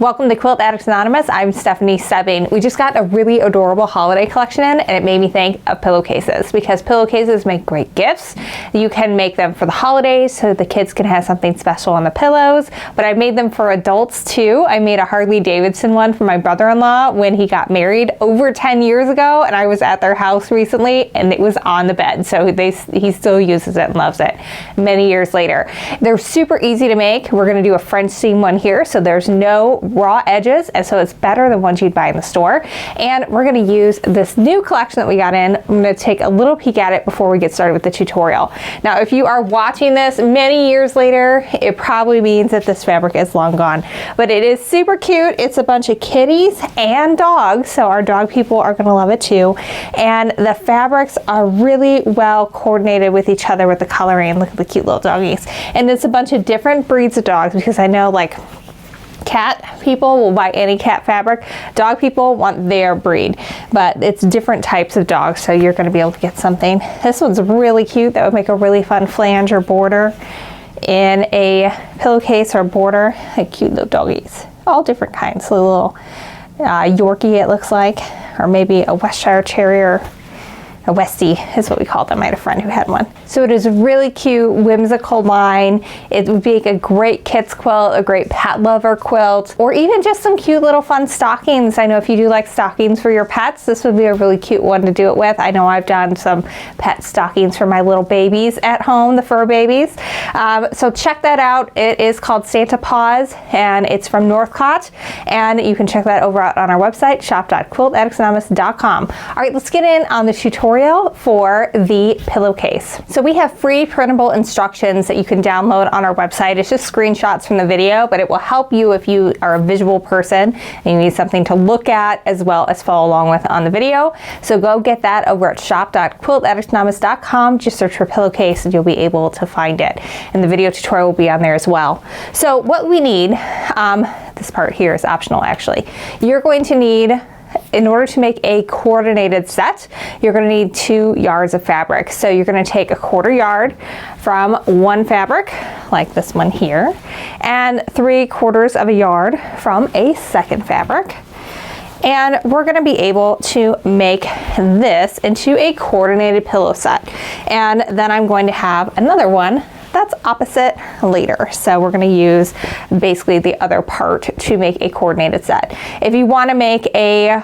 Welcome to Quilt Addicts Anonymous. I'm Stephanie Stebbing. We just got a really adorable holiday collection in, and it made me think of pillowcases because pillowcases make great gifts. You can make them for the holidays so the kids can have something special on the pillows, but I made them for adults too. I made a Harley Davidson one for my brother-in-law when he got married over 10 years ago, and I was at their house recently and it was on the bed, so he still uses it and loves it many years later. They're super easy to make. We're going to do a French seam one here, so there's no raw edges, and so it's better than ones you'd buy in the store. And we're going to use this new collection that we got in. I'm going to take a little peek at it before we get started with the tutorial. Now, if you are watching this many years later, it probably means that this fabric is long gone, but it is super cute. It's a bunch of kitties and dogs, so our dog people are going to love it too. And the fabrics are really well coordinated with each other with the coloring. Look at the cute little doggies. And it's a bunch of different breeds of dogs, because I know like cat people will buy any cat fabric. Dog people want their breed, but it's different types of dogs, so you're going to be able to get something. This one's really cute. That would make a really fun flange or border in a pillowcase or border. Like cute little doggies, all different kinds. So a little Yorkie it looks like, or maybe a Westshire Terrier. A Westie is what we call them. I had a friend who had one. So it is really cute, whimsical line. It would make a great kids quilt, a great pet lover quilt, or even just some cute little fun stockings. I know if you do like stockings for your pets, this would be a really cute one to do it with. I know I've done some pet stockings for my little babies at home, the fur babies. So check that out. It is called Santa Paws, and it's from Northcott, and you can check that over on our website, shop.quiltaddictsanonymous.com. All right, let's get in on the tutorial for the pillowcase. So we have free printable instructions that you can download on our website. It's just screenshots from the video, but it will help you if you are a visual person and you need something to look at as well as follow along with on the video. So go get that over at shop.quiltaddictsanonymous.com. Just search for pillowcase and you'll be able to find it. And the video tutorial will be on there as well. So what we need, this part here is optional actually. You're going to need, in order to make a coordinated set, you're going to need 2 yards of fabric. So you're going to take a 1/4 yard from one fabric, like this one here, and 3/4 of a yard from a second fabric. And we're going to be able to make this into a coordinated pillow set. And then I'm going to have another one that's opposite later. So we're going to use basically the other part to make a coordinated set. If you want to make a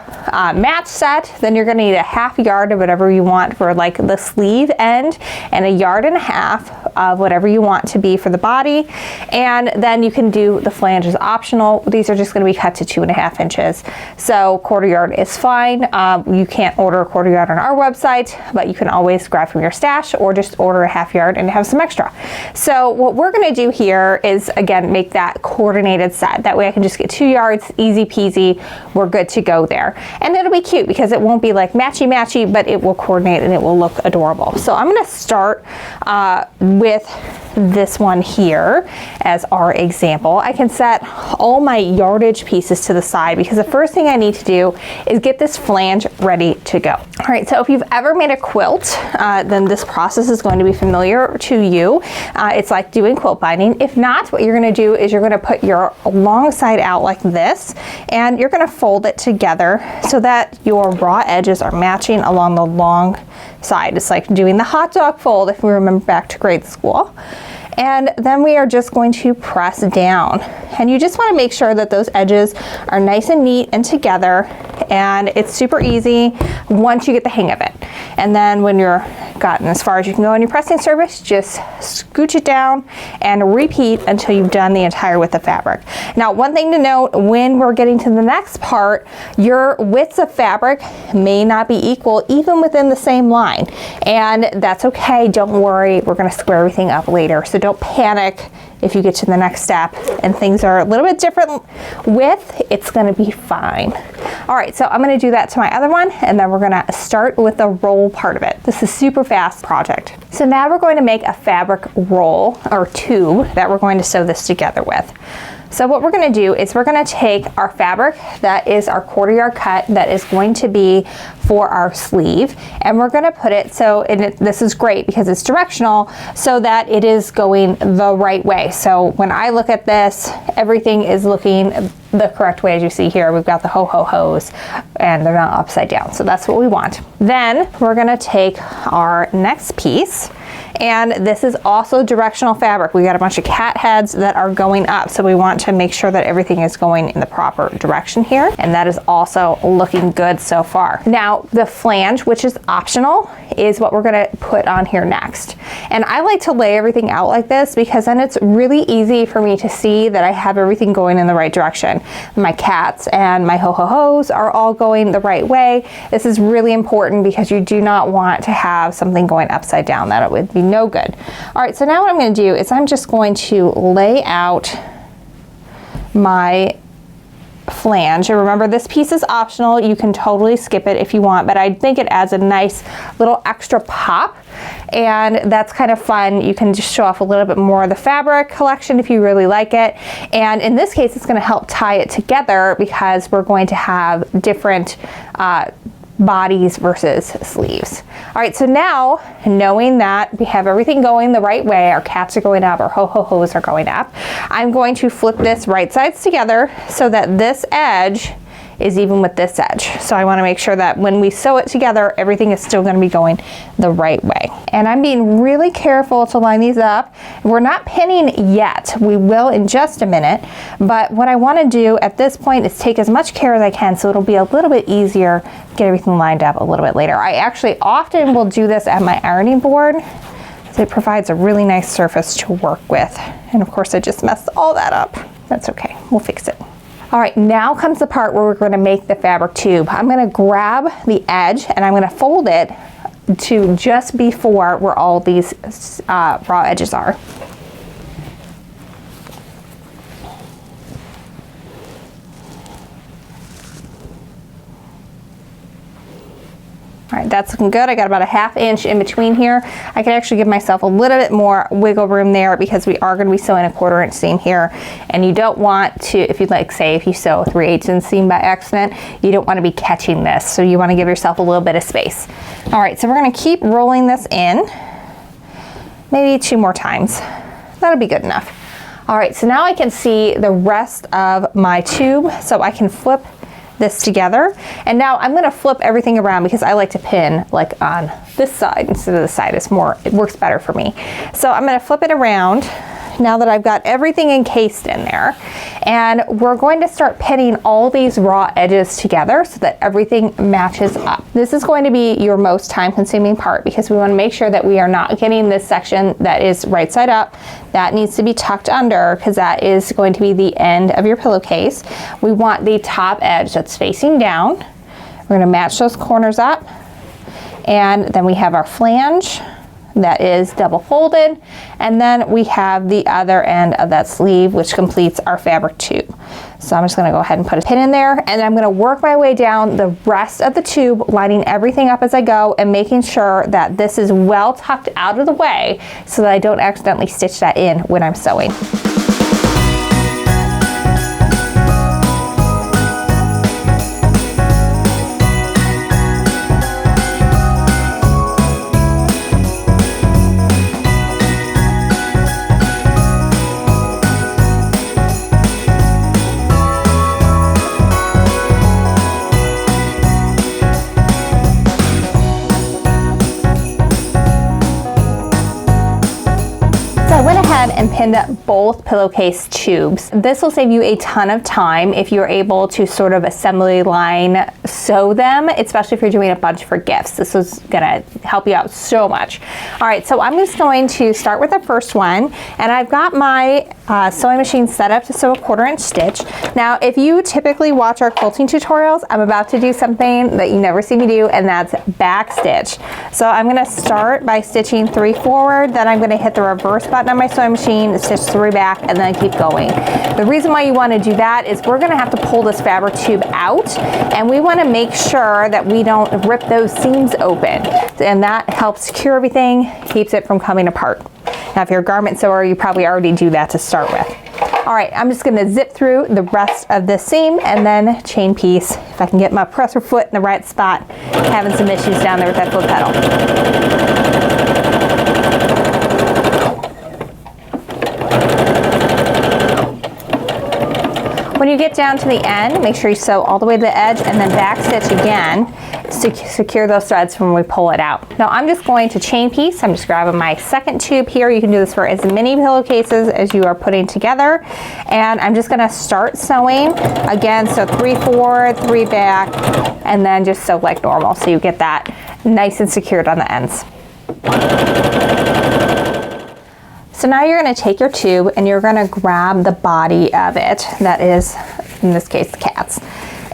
match set, then you're going to need a 1/2 yard of whatever you want for like the sleeve end, and a 1.5 yards of whatever you want to be for the body. And then you can do the flanges optional. These are just going to be cut to 2.5 inches. So 1/4 yard is fine. You can't order a 1/4 yard on our website, but you can always grab from your stash or just order a 1/2 yard and have some extra. So what we're going to do here is, again, make that coordinated set. That way I can just get 2 yards, easy peasy. We're good to go there. And it'll be cute because it won't be like matchy-matchy, but it will coordinate and it will look adorable. So I'm going to start with this one here as our example. I can set all my yardage pieces to the side because the first thing I need to do is get this flange ready to go. All right, so if you've ever made a quilt, then this process is going to be familiar to you. It's like doing quilt binding. If not, what you're going to do is you're going to put your long side out like this, and you're going to fold it together so that your raw edges are matching along the long side. It's like doing the hot dog fold if we remember back to grade school. And then we are just going to press down. And you just want to make sure that those edges are nice and neat and together. And it's super easy once you get the hang of it. And then when you're gotten as far as you can go in your pressing surface, just scooch it down and repeat until you've done the entire width of fabric. Now, one thing to note when we're getting to the next part, your widths of fabric may not be equal even within the same line. And that's okay, don't worry, we're gonna square everything up later. So don't panic if you get to the next step and things are a little bit different width, it's gonna be fine. All right, so I'm gonna do that to my other one, and then we're gonna start with the roll part of it. This is super fast project. So now we're going to make a fabric roll or tube that we're going to sew this together with. So what we're going to do is we're going to take our fabric that is our 1/4 yard cut that is going to be for our sleeve, and we're going to put it so, and this is great because it's directional so that it is going the right way. So when I look at this, everything is looking the correct way as you see here. We've got the hose and they're not upside down. So that's what we want. Then we're gonna take our next piece, and this is also directional fabric. We got a bunch of cat heads that are going up. So we want to make sure that everything is going in the proper direction here. And that is also looking good so far. Now the flange, which is optional, is what we're gonna put on here next. And I like to lay everything out like this because then it's really easy for me to see that I have everything going in the right direction. My cats and my hose are all going the right way. This is really important because you do not want to have something going upside down. That would be no good. All right, so now what I'm going to do is I'm just going to lay out my flange. And remember, this piece is optional. You can totally skip it if you want, but I think it adds a nice little extra pop, and that's kind of fun. You can just show off a little bit more of the fabric collection if you really like it. And in this case, it's going to help tie it together because we're going to have different bodies versus sleeves. All right, so now knowing that we have everything going the right way, our cats are going up, our hose are going up, I'm going to flip this right sides together so that this edge is even with this edge. So I want to make sure that when we sew it together, everything is still going to be going the right way. And I'm being really careful to line these up. We're not pinning yet. We will in just a minute. But what I want to do at this point is take as much care as I can so it'll be a little bit easier to get everything lined up a little bit later. I actually often will do this at my ironing board. So it provides a really nice surface to work with. And of course I just messed all that up. That's okay, we'll fix it. All right, now comes the part where we're going to make the fabric tube. I'm going to grab the edge and I'm going to fold it to just before where all these raw edges are. All right, that's looking good. I got about a 1/2 inch in between here. I can actually give myself a little bit more wiggle room there because we are going to be sewing a 1/4 inch seam here. And you don't want to, if you'd like, say if you sew a 3/8 inch seam by accident, you don't want to be catching this. So you want to give yourself a little bit of space. All right, so we're going to keep rolling this in, maybe 2 more times. That'll be good enough. All right, so now I can see the rest of my tube, so I can flip this together. And now I'm going to flip everything around because I like to pin like on this side instead of the side. It works better for me. So I'm going to flip it around now that I've got everything encased in there, and we're going to start pinning all these raw edges together so that everything matches up. This is going to be your most time consuming part because we want to make sure that we are not getting this section that is right side up. That needs to be tucked under because that is going to be the end of your pillowcase. We want the top edge that's facing down. We're going to match those corners up, and then we have our flange that is double folded, and then we have the other end of that sleeve which completes our fabric tube. So I'm just going to go ahead and put a pin in there, and I'm going to work my way down the rest of the tube, lining everything up as I go and making sure that this is well tucked out of the way so that I don't accidentally stitch that in when I'm sewing. And pinned up both pillowcase tubes. This will save you a ton of time if you're able to sort of assembly line sew them, especially if you're doing a bunch for gifts. This is gonna help you out so much. All right, so I'm just going to start with the first one, and I've got my sewing machine set up to sew a 1/4 inch stitch. Now, if you typically watch our quilting tutorials, I'm about to do something that you never see me do, and that's back stitch. So I'm gonna start by stitching 3 forward, then I'm gonna hit the reverse button on my sewing machine, stitch 3 back, and then keep going. The reason why you want to do that is we're going to have to pull this fabric tube out, and we want to make sure that we don't rip those seams open, and that helps secure everything, keeps it from coming apart. Now if you're a garment sewer, you probably already do that to start with. All right, I'm just going to zip through the rest of this seam and then chain piece. If I can get my presser foot in the right spot, having some issues down there with that foot pedal. When you get down to the end, make sure you sew all the way to the edge and then back stitch again to secure those threads when we pull it out. Now I'm just going to chain piece. I'm just grabbing my second tube here. You can do this for as many pillowcases as you are putting together. And I'm just gonna start sewing again. So 3 forward, 3 back, and then just sew like normal. So you get that nice and secured on the ends. So now you're going to take your tube and you're going to grab the body of it, that is, in this case, the cat's.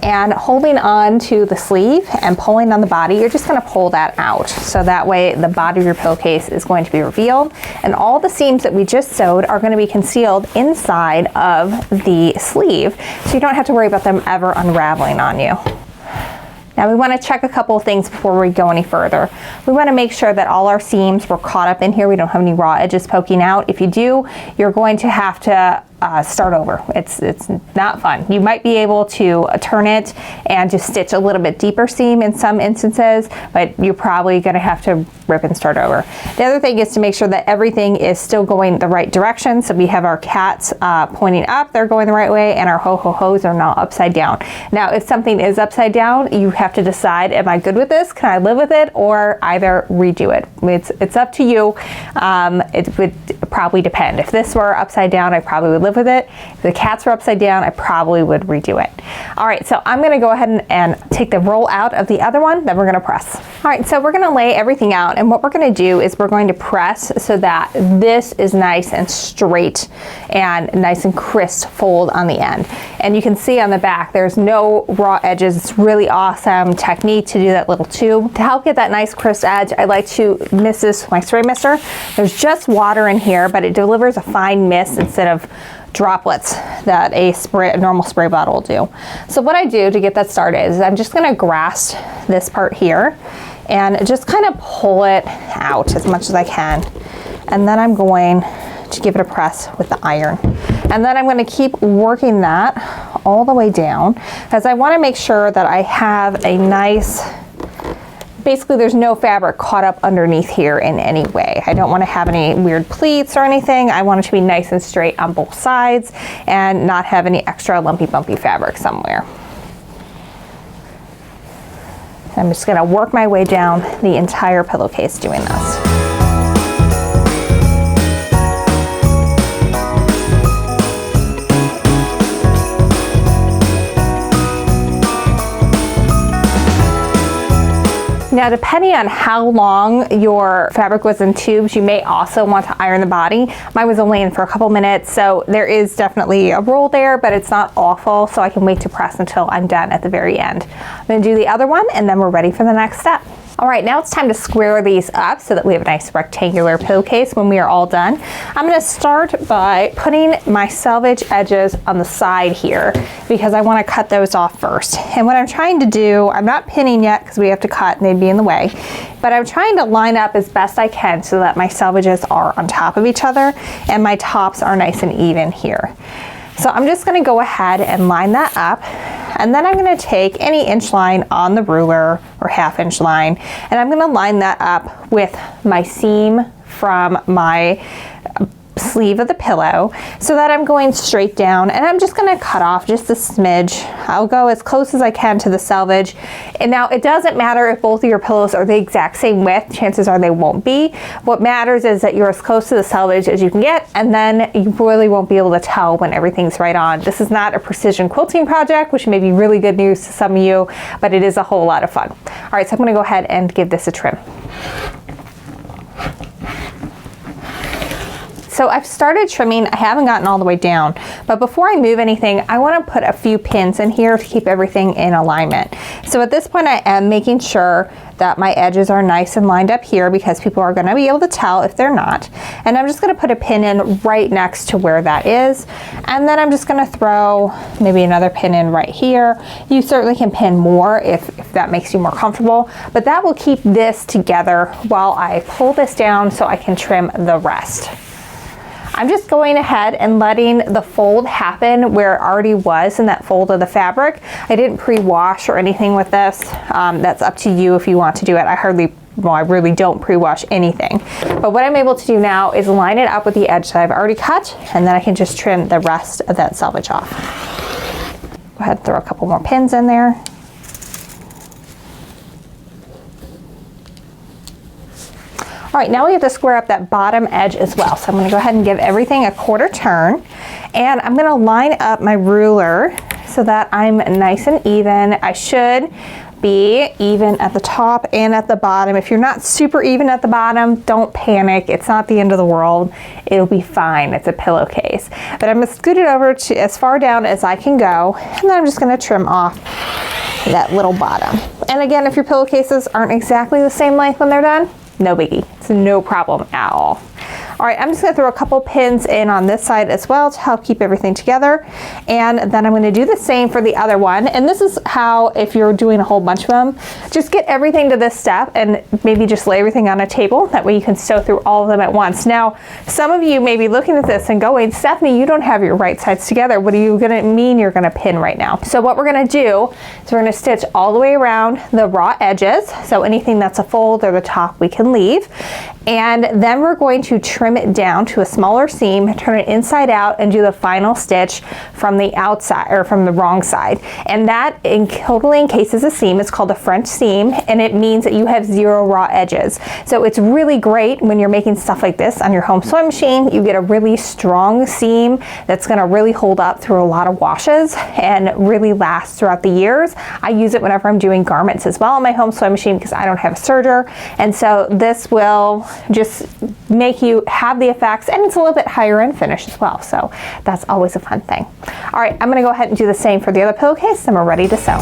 And holding on to the sleeve and pulling on the body, you're just going to pull that out. So that way the body of your pillowcase is going to be revealed. And all the seams that we just sewed are going to be concealed inside of the sleeve. So you don't have to worry about them ever unraveling on you. Now we want to check a couple of things before we go any further. We want to make sure that all our seams were caught up in here. We don't have any raw edges poking out. If you do, you're going to have to start over. It's not fun. You might be able to turn it and just stitch a little bit deeper seam in some instances, but you're probably going to have to rip and start over. The other thing is to make sure that everything is still going the right direction. So we have our cats pointing up, they're going the right way, and our ho-ho-hos are not upside down. Now, if something is upside down, you have to decide, am I good with this? Can I live with it? Or either redo it. It's up to you. It would probably depend. If this were upside down, I probably would live with it. If the cats were upside down, I probably would redo it. All right, so I'm gonna go ahead and take the roll out of the other one, then we're gonna press. All right, so we're gonna lay everything out, and what we're gonna do is we're going to press so that this is nice and straight and nice and crisp fold on the end. And you can see on the back, there's no raw edges. It's really awesome technique to do that little tube. To help get that nice crisp edge, I like to mist this with my spray mister. There's just water in here, but it delivers a fine mist instead of droplets that a normal spray bottle will do. So what I do to get that started is I'm just gonna grasp this part here and just kind of pull it out as much as I can. And then I'm going to give it a press with the iron. And then I'm gonna keep working that all the way down, as I wanna make sure that I have a nice, basically there's no fabric caught up underneath here in any way. I don't want to have any weird pleats or anything. I want it to be nice and straight on both sides and not have any extra lumpy bumpy fabric somewhere. I'm just going to work my way down the entire pillowcase doing this. Now, depending on how long your fabric was in tubes, you may also want to iron the body. Mine was only in for a couple minutes, so there is definitely a roll there, but it's not awful, so I can wait to press until I'm done at the very end. I'm gonna do the other one, and then we're ready for the next step. All right, now it's time to square these up so that we have a nice rectangular pillowcase when we are all done. I'm gonna start by putting my selvage edges on the side here because I wanna cut those off first. And what I'm trying to do, I'm not pinning yet because we have to cut and they'd be in the way, but I'm trying to line up as best I can so that my selvages are on top of each other and my tops are nice and even here. So I'm just gonna go ahead and line that up, and then I'm gonna take any inch line on the ruler or half-inch line, and I'm gonna line that up with my seam from my sleeve of the pillow so that I'm going straight down, and I'm just gonna cut off just a smidge. I'll go as close as I can to the selvage. And now it doesn't matter if both of your pillows are the exact same width, chances are they won't be. What matters is that you're as close to the selvage as you can get, and then you really won't be able to tell when everything's right on. This is not a precision quilting project, which may be really good news to some of you, but it is a whole lot of fun. All right, so I'm gonna go ahead and give this a trim. So I've started trimming, I haven't gotten all the way down, but before I move anything, I want to put a few pins in here to keep everything in alignment. So at this point I am making sure that my edges are nice and lined up here because people are going to be able to tell if they're not. And I'm just going to put a pin in right next to where that is. And then I'm just going to throw maybe another pin in right here. You certainly can pin more if that makes you more comfortable, but that will keep this together while I pull this down so I can trim the rest. I'm just going ahead and letting the fold happen where it already was in that fold of the fabric. I didn't pre-wash or anything with this. That's up to you if you want to do it. I really don't pre-wash anything. But what I'm able to do now is line it up with the edge that I've already cut, and then I can just trim the rest of that selvage off. Go ahead and throw a couple more pins in there. All right, now we have to square up that bottom edge as well. So I'm gonna go ahead and give everything a quarter turn, and I'm gonna line up my ruler so that I'm nice and even. I should be even at the top and at the bottom. If you're not super even at the bottom, don't panic. It's not the end of the world. It'll be fine. It's a pillowcase. But I'm gonna scoot it over to as far down as I can go, and then I'm just gonna trim off that little bottom. And again, if your pillowcases aren't exactly the same length when they're done, no biggie. It's no problem at all. All right, I'm just gonna throw a couple pins in on this side as well to help keep everything together. And then I'm gonna do the same for the other one. And this is how, if you're doing a whole bunch of them, just get everything to this step and maybe just lay everything on a table. That way you can sew through all of them at once. Now, some of you may be looking at this and going, Stephanie, you don't have your right sides together. What are you gonna mean you're gonna pin right now? So what we're gonna do is we're gonna stitch all the way around the raw edges. So anything that's a fold or the top we can leave. And then we're going to trim it down to a smaller seam, turn it inside out, and do the final stitch from the outside or from the wrong side. And that totally encases a seam. It's called a French seam, and it means that you have 0 raw edges. So it's really great when you're making stuff like this on your home sewing machine. You get a really strong seam that's gonna really hold up through a lot of washes and really last throughout the years. I use it whenever I'm doing garments as well on my home sewing machine because I don't have a serger. And so this will just make you have the effects, and it's a little bit higher end finish as well. So that's always a fun thing. All right, I'm gonna go ahead and do the same for the other pillowcase, and we're ready to sew.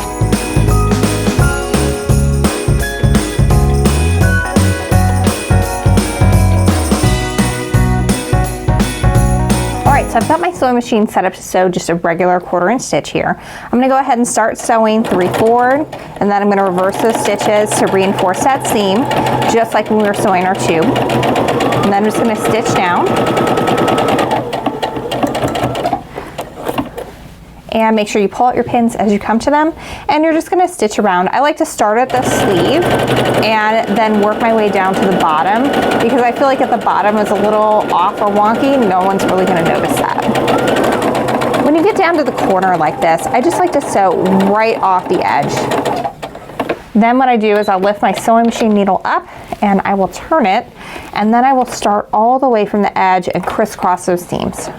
So I've got my sewing machine set up to sew just a regular 1/4 inch stitch here. I'm gonna go ahead and start sewing 3 forward, and then I'm gonna reverse those stitches to reinforce that seam, just like when we were sewing our tube. And then I'm just gonna stitch down. And make sure you pull out your pins as you come to them, and you're just gonna stitch around. I like to start at the sleeve and then work my way down to the bottom, because I feel like at the bottom is a little off or wonky. No one's really gonna notice that. When you get down to the corner like this, I just like to sew right off the edge. Then what I do is I'll lift my sewing machine needle up and I will turn it, and then I will start all the way from the edge and crisscross those seams.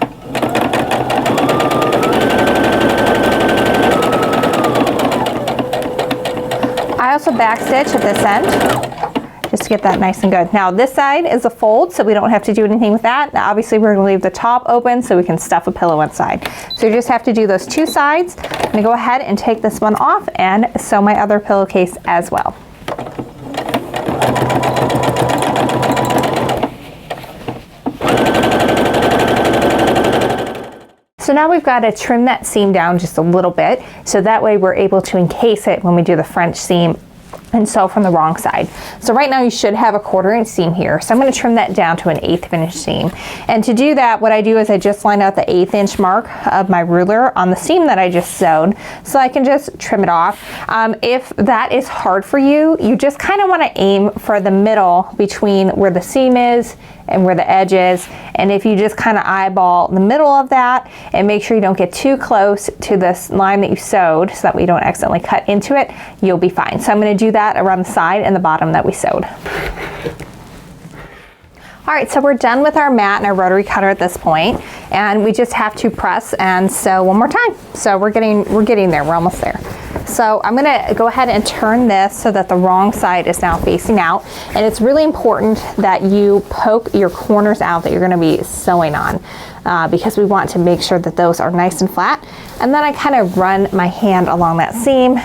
I also backstitch at this end just to get that nice and good. Now this side is a fold, so we don't have to do anything with that. Now, obviously we're gonna leave the top open so we can stuff a pillow inside. So you just have to do those 2 sides. I'm gonna go ahead and take this one off and sew my other pillowcase as well. So now we've got to trim that seam down just a little bit, so that way we're able to encase it when we do the French seam and sew from the wrong side. So right now you should have a 1/4 inch seam here. So I'm going to trim that down to an 1/8 inch seam. And to do that, what I do is I just line out the 1/8 inch mark of my ruler on the seam that I just sewed, so I can just trim it off. If that is hard for you, you just kind of want to aim for the middle between where the seam is and where the edge is. And if you just kind of eyeball the middle of that and make sure you don't get too close to this line that you sewed so that we don't accidentally cut into it, you'll be fine. So I'm going to do that around the side and the bottom that we sewed. All right, so we're done with our mat and our rotary cutter at this point, and we just have to press and sew one more time. So we're getting there, we're almost there. So I'm gonna go ahead and turn this so that the wrong side is now facing out. And it's really important that you poke your corners out that you're gonna be sewing on, because we want to make sure that those are nice and flat. And then I kind of run my hand along that seam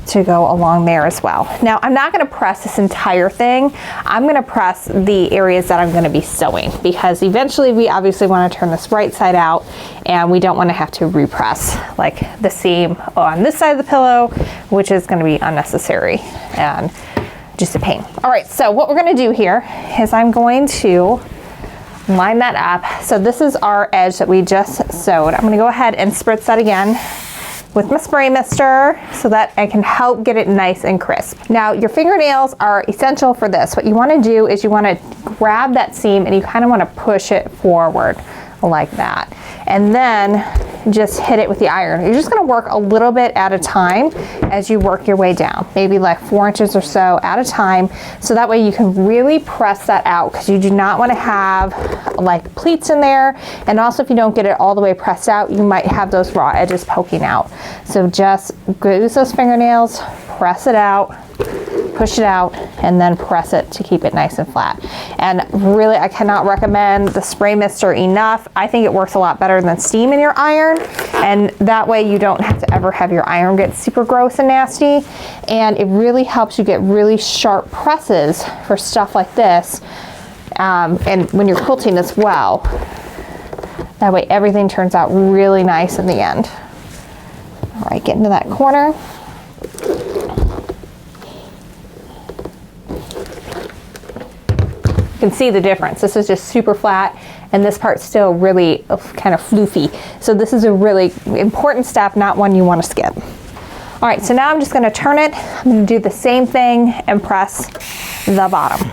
to go along there as well. Now I'm not going to press this entire thing. I'm going to press the areas that I'm going to be sewing, because eventually we obviously want to turn this right side out, and we don't want to have to repress like the seam on this side of the pillow, which is going to be unnecessary and just a pain. All right, so what we're going to do here is I'm going to line that up. So this is our edge that we just sewed. I'm going to go ahead and spritz that again with my spray mister so that I can help get it nice and crisp. Now your fingernails are essential for this. What you want to do is you want to grab that seam and you kind of want to push it forward like that. And then just hit it with the iron. You're just gonna work a little bit at a time as you work your way down, maybe like 4 inches or so at a time, so that way you can really press that out, because you do not want to have like pleats in there, and also if you don't get it all the way pressed out, you might have those raw edges poking out. So just use those fingernails, press it out, push it out, and then press it to keep it nice and flat. And really, I cannot recommend the spray mister enough. I think it works a lot better than steam in your iron, and that way you don't have to ever have your iron get super gross and nasty, and it really helps you get really sharp presses for stuff like this, and when you're quilting as well. That way everything turns out really nice in the end. All right, get into that corner. You can see the difference. This is just super flat, and this part's still really kind of floofy. So this is a really important step, not one you want to skip. All right, so now I'm just going to turn it. I'm going to do the same thing and press the bottom.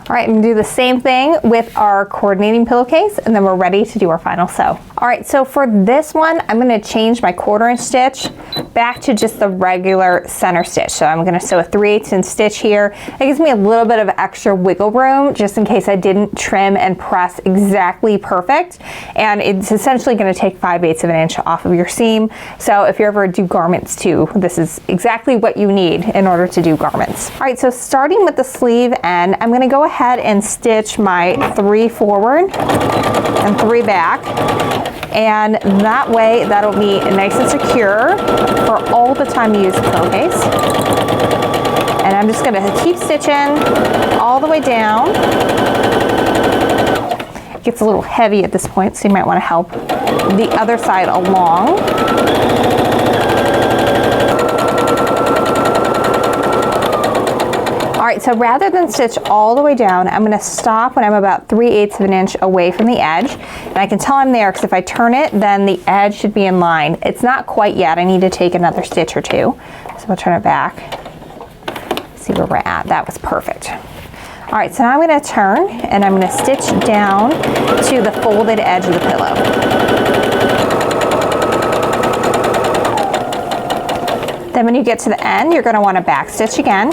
All right, I'm gonna do the same thing with our coordinating pillowcase, and then we're ready to do our final sew. All right, so for this one, I'm gonna change my 1/4 inch stitch back to just the regular center stitch. So I'm gonna sew a 3/8 inch stitch here. It gives me a little bit of extra wiggle room, just in case I didn't trim and press exactly perfect. And it's essentially gonna take 5/8 of an inch off of your seam. So if you ever do garments too, this is exactly what you need in order to do garments. All right, so starting with the sleeve end, I'm gonna go ahead and stitch my 3 forward and 3 back, and that way that'll be nice and secure for all the time you use the pillowcase. And I'm just going to keep stitching all the way down. It gets a little heavy at this point, so you might want to help the other side along. All right, so rather than stitch all the way down, I'm gonna stop when I'm about 3/8 of an inch away from the edge. And I can tell I'm there because if I turn it, then the edge should be in line. It's not quite yet. I need to take another stitch or two. So we'll turn it back, see where we're at. That was perfect. All right, so now I'm gonna turn and I'm gonna stitch down to the folded edge of the pillow. Then when you get to the end, you're gonna wanna back stitch again.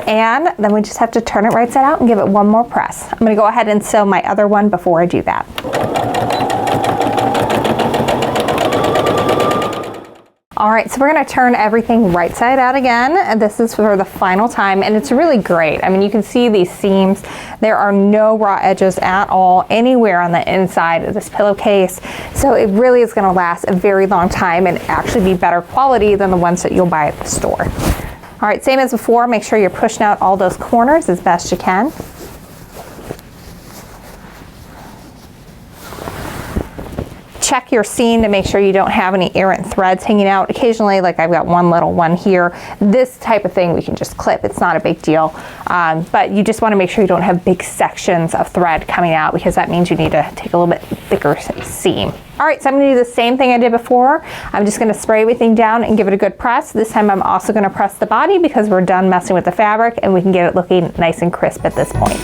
And then we just have to turn it right side out and give it one more press. I'm gonna go ahead and sew my other one before I do that. All right, so we're gonna turn everything right side out again. And this is for the final time, and it's really great. I mean, you can see these seams. There are no raw edges at all anywhere on the inside of this pillowcase. So it really is gonna last a very long time and actually be better quality than the ones that you'll buy at the store. All right, same as before, make sure you're pushing out all those corners as best you can. Check your seam to make sure you don't have any errant threads hanging out. Occasionally, like I've got one little one here. This type of thing we can just clip. It's not a big deal. But you just want to make sure you don't have big sections of thread coming out, because that means you need to take a little bit thicker seam. All right, so I'm gonna do the same thing I did before. I'm just gonna spray everything down and give it a good press. This time I'm also gonna press the body because we're done messing with the fabric and we can get it looking nice and crisp at this point.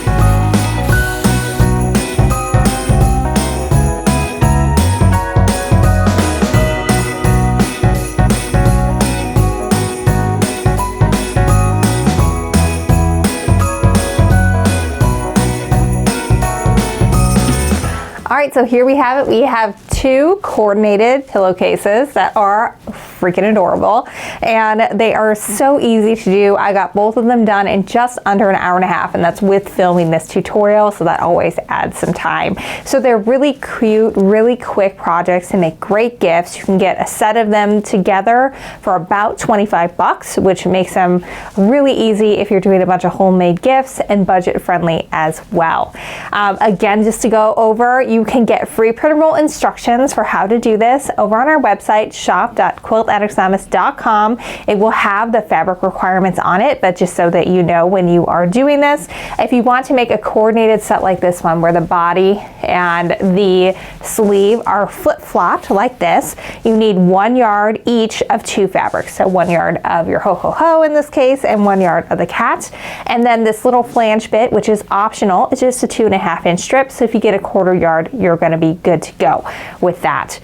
All right, so here we have it. We have 2 coordinated pillowcases that are freaking adorable, and they are so easy to do. I got both of them done in just under an hour and a half, and that's with filming this tutorial, so that always adds some time. So they're really cute, really quick projects to make great gifts. You can get a set of them together for about 25 bucks, which makes them really easy if you're doing a bunch of homemade gifts, and budget friendly as well. Again, just to go over, you can get free printable instructions for how to do this over on our website, shop.quiltxpo.com. quiltathleticsmammoth.com. It will have the fabric requirements on it, but just so that you know when you are doing this, if you want to make a coordinated set like this one where the body and the sleeve are flip-flopped like this, you need 1 yard each of 2 fabrics. So 1 yard of your ho-ho-ho in this case and 1 yard of the cat. And then this little flange bit, which is optional, it's just a 2.5 inch strip. So if you get a 1/4 yard, you're going to be good to go with that.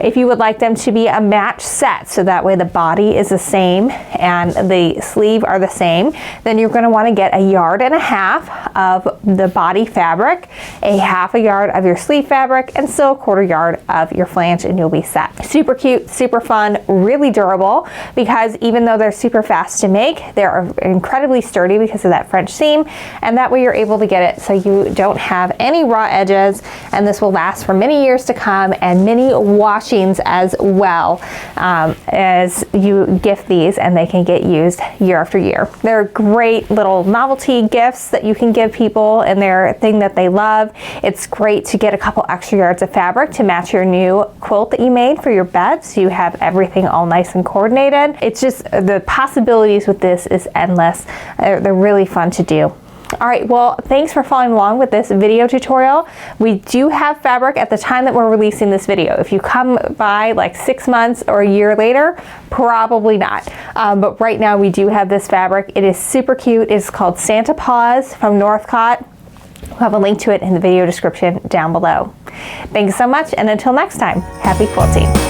If you would like them to be a match set, so that way the body is the same and the sleeve are the same, then you're going to want to get 1.5 yards of the body fabric, 1/2 yard of your sleeve fabric, and still 1/4 yard of your flange, and you'll be set. Super cute, super fun, really durable, because even though they're super fast to make, they're incredibly sturdy because of that French seam, and that way you're able to get it so you don't have any raw edges, and this will last for many years to come and many washings as well, as you gift these, and they can get used year after year. They're great little novelty gifts that you can give people, and they're a thing that they love. It's great to get a couple extra yards of fabric to match your new quilt that you made for your bed, so you have everything all nice and coordinated. It's just, the possibilities with this is endless. They're really fun to do. All right, well, thanks for following along with this video tutorial. We do have fabric at the time that we're releasing this video. If you come by like 6 months or a year later, probably not. But right now we do have this fabric. It is super cute. It's called Santa Paws from Northcott. We'll have a link to it in the video description down below. Thanks so much, and until next time, happy quilting.